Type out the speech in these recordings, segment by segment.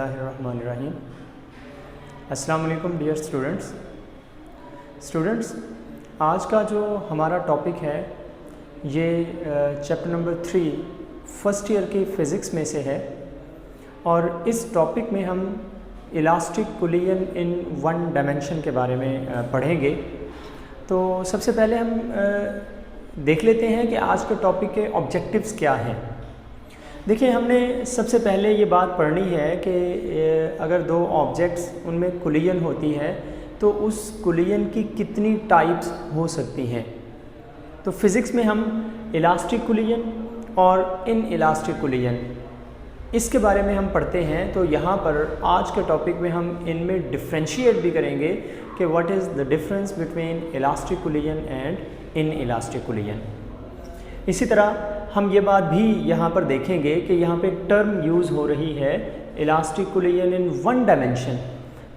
बिस्मिल्लाहिर्रहमानिर्रहीम। अस्सलाम वालेकुम डियर स्टूडेंट्स, आज का जो हमारा टॉपिक है ये चैप्टर नंबर 3 फर्स्ट ईयर की फ़िज़िक्स में से है और इस टॉपिक में हम elastic collision in one dimension के बारे में पढ़ेंगे। तो सबसे पहले हम देख लेते हैं कि आज के टॉपिक के ऑब्जेक्टिव्स क्या हैं। देखिए, हमने सबसे पहले ये बात पढ़नी है कि अगर दो ऑब्जेक्ट्स उनमें कोलिजन होती है तो उस कोलिजन की कितनी टाइप्स हो सकती हैं। तो फिज़िक्स में हम इलास्टिक कोलिजन और इन इलास्टिक कोलिजन इसके बारे में हम पढ़ते हैं। तो यहाँ पर आज के टॉपिक में हम इनमें डिफ्रेंशिएट भी करेंगे कि what is the difference between elastic collision and in elastic collision. इसी तरह हम ये बात भी यहाँ पर देखेंगे कि यहाँ पे टर्म यूज़ हो रही है elastic collision in one dimension.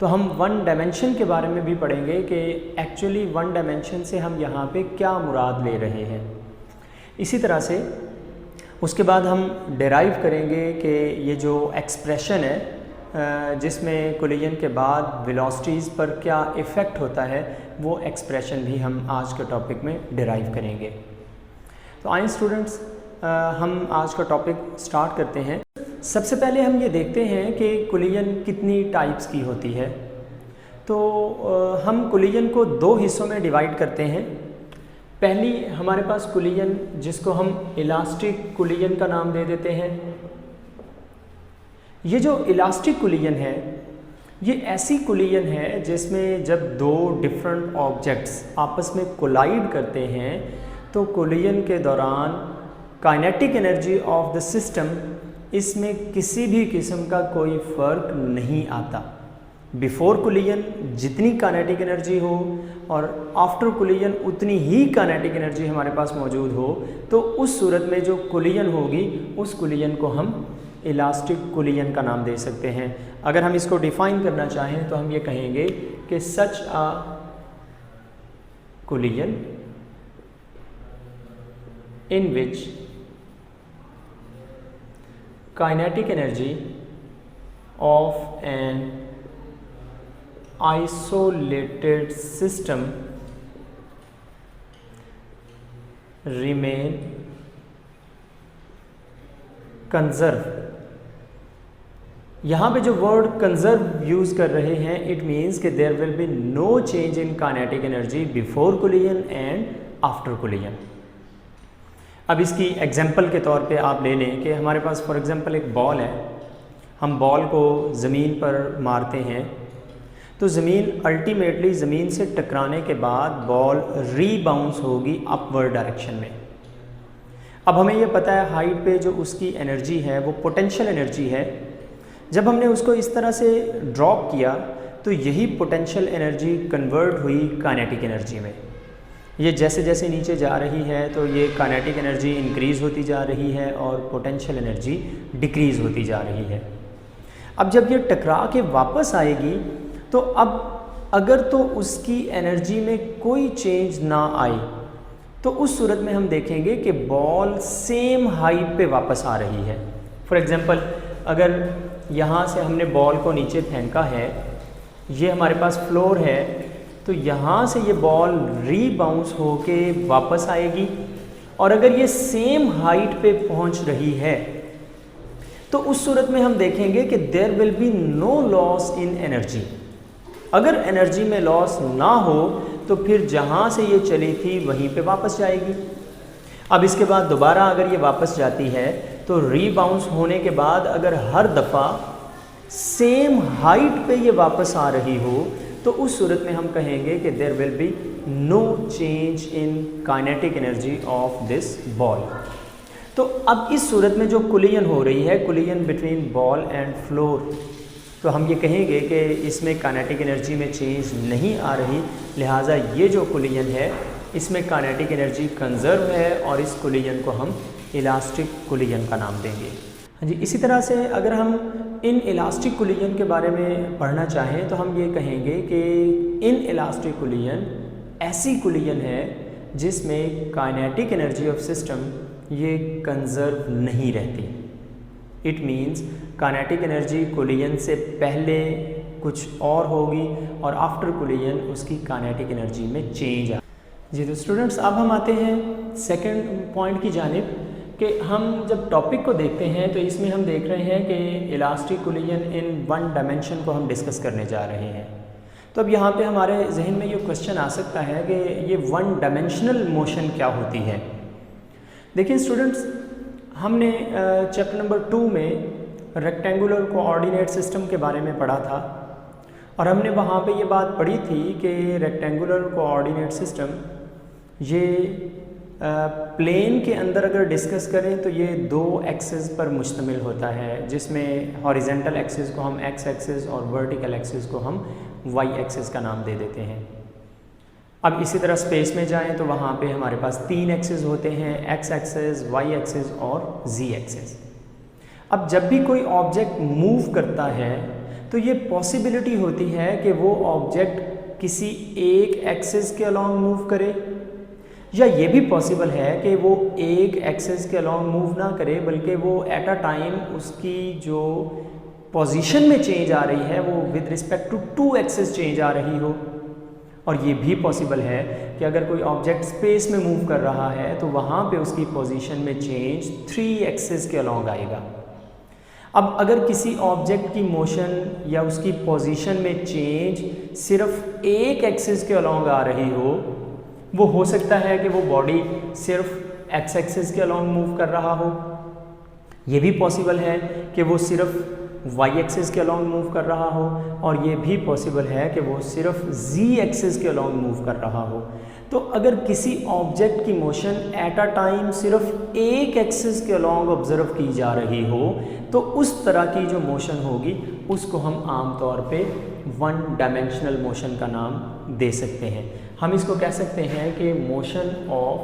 तो हम वन डायमेंशन के बारे में भी पढ़ेंगे कि एक्चुअली वन डायमेंशन से हम यहाँ पे क्या मुराद ले रहे हैं। इसी तरह से उसके बाद हम डेराइव करेंगे कि ये जो एक्सप्रेशन है जिसमें कोलिजन के बाद वेलोसिटीज़ पर क्या इफ़ेक्ट होता है, वो एक्सप्रेशन भी हम आज के टॉपिक में डेराइव करेंगे। तो आइए स्टूडेंट्स, हम आज का टॉपिक स्टार्ट करते हैं। सबसे पहले हम ये देखते हैं कि कोलिजन कितनी टाइप्स की होती है। तो हम कोलिजन को दो हिस्सों में डिवाइड करते हैं। पहली हमारे पास कोलिजन जिसको हम इलास्टिक कोलिजन का नाम दे देते हैं। ये जो इलास्टिक कोलिजन है ये ऐसी कोलिजन है जिसमें जब दो डिफरेंट ऑब्जेक्ट्स आपस में कोलाइड करते हैं तो कोलिजन के दौरान kinetic energy of the system इसमें किसी भी किस्म का कोई फ़र्क नहीं आता। बिफोर कोलिजन जितनी काइनेटिक एनर्जी हो और आफ्टर कोलिजन उतनी ही काइनेटिक एनर्जी हमारे पास मौजूद हो, तो उस सूरत में जो कोलिजन होगी उस कोलिजन को हम इलास्टिक कोलिजन का नाम दे सकते हैं। अगर हम इसको डिफ़ाइन करना चाहें तो हम ये कहेंगे कि सच आ collision in which kinetic energy of an isolated system remain conserve। यहाँ पे जो वर्ड कंजर्व यूज़ कर रहे हैं, इट मीन्स कि there will be no change in kinetic energy before collision and after collision. अब इसकी एग्जांपल के तौर पे आप ले लें कि हमारे पास फॉर एग्जांपल एक बॉल है। हम बॉल को ज़मीन पर मारते हैं तो ज़मीन अल्टीमेटली ज़मीन से टकराने के बाद बॉल रीबाउंस होगी अपवर्ड डायरेक्शन में। अब हमें ये पता है हाइट पे जो उसकी एनर्जी है वो पोटेंशियल एनर्जी है। जब हमने उसको इस तरह से ड्रॉप किया तो यही पोटेंशियल एनर्जी कन्वर्ट हुई काइनेटिक एनर्जी में। ये जैसे जैसे नीचे जा रही है तो ये काइनेटिक एनर्जी इंक्रीज़ होती जा रही है और पोटेंशियल एनर्जी डिक्रीज़ होती जा रही है। अब जब ये टकरा के वापस आएगी तो अब अगर तो उसकी एनर्जी में कोई चेंज ना आए तो उस सूरत में हम देखेंगे कि बॉल सेम हाइट पे वापस आ रही है। फॉर एग्ज़ाम्पल, अगर यहाँ से हमने बॉल को नीचे फेंका है, ये हमारे पास फ्लोर है, तो यहाँ से ये बॉल रीबाउंस होके वापस आएगी और अगर ये सेम हाइट पे पहुँच रही है तो उस सूरत में हम देखेंगे कि there will be no loss in energy. अगर एनर्जी में लॉस ना हो तो फिर जहाँ से ये चली थी वहीं पे वापस जाएगी। अब इसके बाद दोबारा अगर ये वापस जाती है तो रीबाउंस होने के बाद अगर हर दफ़ा सेम हाइट पे ये वापस आ रही हो तो उस सूरत में हम कहेंगे कि there will be no change in kinetic energy of this ball. तो अब इस सूरत में जो कोलिजन हो रही है, collision between ball and floor, तो हम ये कहेंगे कि इसमें काइनेटिक एनर्जी में चेंज नहीं आ रही, लिहाजा ये जो कोलिजन है इसमें काइनेटिक एनर्जी कंजर्व है और इस कोलिजन को हम इलास्टिक कोलिजन का नाम देंगे। हाँ जी, इसी तरह से अगर हम इन इलास्टिक कोलिजन के बारे में पढ़ना चाहें तो हम ये कहेंगे कि इन इलास्टिक कोलिजन ऐसी कोलिजन है जिसमें काइनेटिक एनर्जी ऑफ सिस्टम ये कंजर्व नहीं रहती। It means kinetic energy collision से पहले कुछ और होगी और आफ्टर कोलिजन उसकी काइनेटिक एनर्जी में चेंज आ। जी तो स्टूडेंट्स, अब हम आते हैं सेकंड पॉइंट की जानिब कि हम जब टॉपिक को देखते हैं तो इसमें हम देख रहे हैं कि elastic collision in one dimension को हम डिस्कस करने जा रहे हैं। तो अब यहाँ पे हमारे जहन में ये क्वेश्चन आ सकता है कि ये वन डायमेंशनल मोशन क्या होती है। देखिए स्टूडेंट्स, हमने चैप्टर नंबर 2 में रेक्टेंगुलर कोऑर्डिनेट सिस्टम के बारे में पढ़ा था और हमने वहाँ पे ये बात पढ़ी थी कि रेक्टेंगुलर कोऑर्डिनेट सिस्टम ये प्लेन के अंदर अगर डिस्कस करें तो ये 2 एक्सिस पर मुश्तमिल होता है, जिसमें हॉरिजेंटल एक्सिस को हम एक्स एक्सिस और वर्टिकल एक्सिस को हम वाई एक्सिस का नाम दे देते हैं। अब इसी तरह स्पेस में जाएं तो वहाँ पे हमारे पास 3 एक्सिस होते हैं, एक्स एक्सिस, वाई एक्सिस और जी एक्सिस। अब जब भी कोई ऑब्जेक्ट मूव करता है तो ये पॉसिबिलिटी होती है कि वो ऑब्जेक्ट किसी एक एक्सिस के अलॉन्ग मूव करे, या ये भी पॉसिबल है कि वो एक एक्सिस के अलॉन्ग मूव ना करे बल्कि वो एट अ टाइम उसकी जो पोजीशन में चेंज आ रही है वो with respect to 2 axis change आ रही हो। और ये भी पॉसिबल है कि अगर कोई ऑब्जेक्ट स्पेस में मूव कर रहा है तो वहाँ पे उसकी पोजीशन में चेंज 3 एक्सिस के अलॉन्ग आएगा। अब अगर किसी ऑब्जेक्ट की मोशन या उसकी पोजीशन में चेंज सिर्फ एक एक्सिस के अलॉन्ग आ रही हो हो सकता है कि वो बॉडी सिर्फ एक्स एक्सिस के अलॉन्ग मूव कर रहा हो। ये भी पॉसिबल है कि वो सिर्फ वाई एक्सिस के अलॉन्ग मूव कर रहा हो, और ये भी पॉसिबल है कि वो सिर्फ जी एक्सिस के अलॉन्ग मूव कर रहा हो। तो अगर किसी ऑब्जेक्ट की मोशन एट अ टाइम सिर्फ एक एक्सिस के अलॉन्ग ऑब्जर्व की जा रही हो तो उस तरह की जो मोशन होगी उसको हम आमतौर पे वन डायमेंशनल मोशन का नाम दे सकते हैं। हम इसको कह सकते हैं कि motion of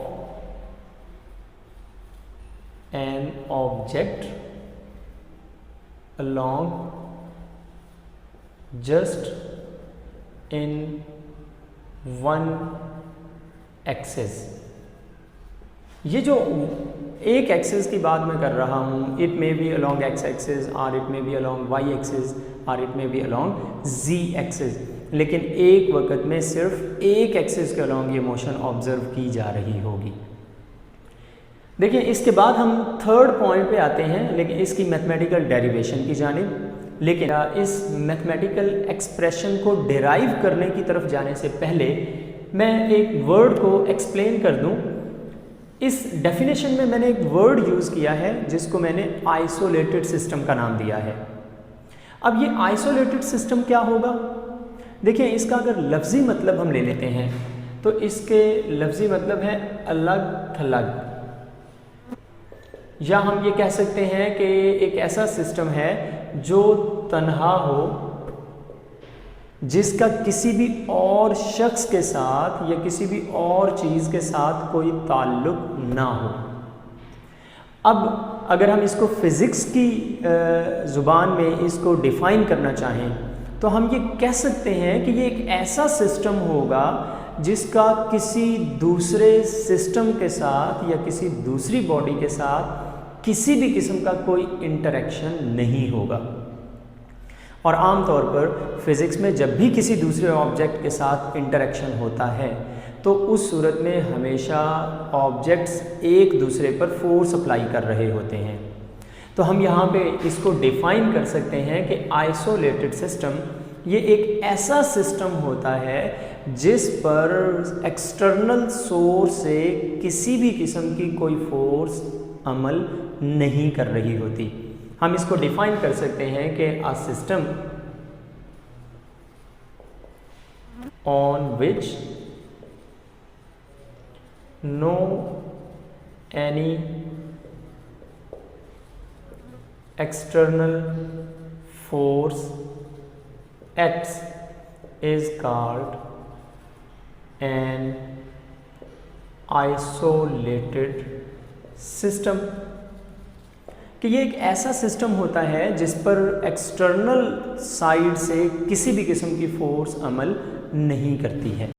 an object along just in one axis। ये जो एक एक्सिस की बात मैं कर रहा हूँ, it may be along x axis और it may be along y axis और it may be along z axis, लेकिन एक वक्त में सिर्फ एक एक्सिस के अलॉन्ग ये मोशन ऑब्जर्व की जा रही होगी। देखिए इसके बाद हम थर्ड पॉइंट पे आते हैं, लेकिन इसकी मैथमेटिकल डेरिवेशन की जानिब। लेकिन इस मैथमेटिकल एक्सप्रेशन को डिराइव करने की तरफ जाने से पहले मैं एक वर्ड को एक्सप्लेन कर दूं। इस डेफिनेशन में मैंने एक वर्ड यूज़ किया है जिसको मैंने आइसोलेटेड सिस्टम का नाम दिया है। अब ये आइसोलेटेड सिस्टम क्या होगा? देखिए इसका अगर लफ्ज़ी मतलब हम ले लेते हैं तो इसके लफ्ज़ी मतलब है अलग थलग, या हम ये कह सकते हैं कि एक ऐसा सिस्टम है जो तन्हा हो, जिसका किसी भी और शख्स के साथ या किसी भी और चीज़ के साथ कोई ताल्लुक ना हो। अब अगर हम इसको फिज़िक्स की ज़ुबान में इसको डिफ़ाइन करना चाहें तो हम ये कह सकते हैं कि ये एक ऐसा सिस्टम होगा जिसका किसी दूसरे सिस्टम के साथ या किसी दूसरी बॉडी के साथ किसी भी किस्म का कोई इंटरेक्शन नहीं होगा। और आमतौर पर फिज़िक्स में जब भी किसी दूसरे ऑब्जेक्ट के साथ इंटरेक्शन होता है तो उस सूरत में हमेशा ऑब्जेक्ट्स एक दूसरे पर फोर्स अप्लाई कर रहे होते हैं। तो हम यहाँ पे इसको डिफ़ाइन कर सकते हैं कि आइसोलेटेड सिस्टम ये एक ऐसा सिस्टम होता है जिस पर एक्सटर्नल सोर्स से किसी भी किस्म की कोई फोर्स अमल नहीं कर रही होती। हम इसको डिफाइन कर सकते हैं कि a system on which no any external force acts is called an isolated system. कि ये एक ऐसा सिस्टम होता है जिस पर एक्सटर्नल साइड से किसी भी किस्म की फोर्स अमल नहीं करती है।